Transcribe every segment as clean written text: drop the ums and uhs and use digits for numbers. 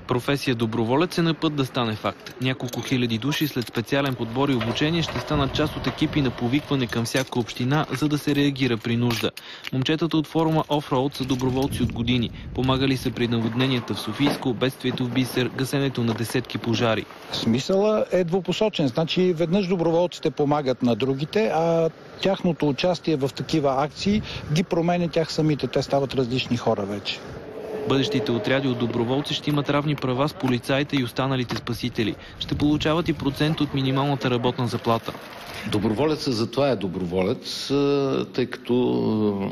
Професия доброволец е на път да стане факт. Няколко хиляди души след специален подбор и обучение ще станат част от екипи на повикване към всяка община, за да се реагира при нужда. Момчетата от форума Offroad са доброволци от години. Помагали са при наводненията в Софийско, бедствието в Бисер, гасенето на десетки пожари. Смисълът е двупосочен. Значи веднъж доброволците помагат на другите, а тяхното участие в такива акции ги променя тях самите. Те стават различни хора вече. Бъдещите отряди от доброволци ще имат равни права с полицаите и останалите спасители. Ще получават и процент от минималната работна заплата. Доброволецът затова е доброволец, тъй като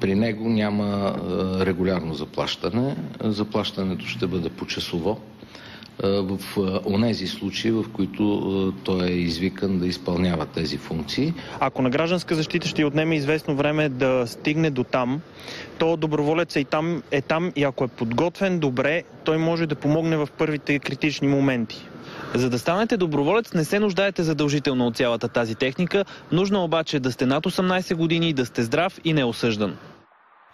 при него няма регулярно заплащане. Заплащането ще бъде почасово в онези случаи, в които той е извикан да изпълнява тези функции. Ако на гражданска защита ще отнеме известно време да стигне до там, то доброволец е там и ако е подготвен добре, той може да помогне в първите критични моменти. За да станете доброволец, не се нуждаете задължително от цялата тази техника, нужно обаче да сте над 18 години, да сте здрав и неосъждан.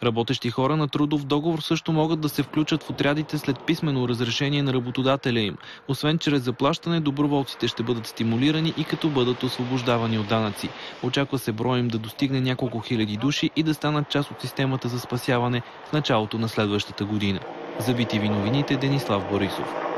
Работещи хора на трудов договор също могат да се включат в отрядите след писмено разрешение на работодателя им. Освен чрез заплащане, доброволците ще бъдат стимулирани и като бъдат освобождавани от данъци. Очаква се броя им да достигне няколко хиляди души и да станат част от системата за спасяване в началото на следващата година. За BTV новините Денислав Борисов.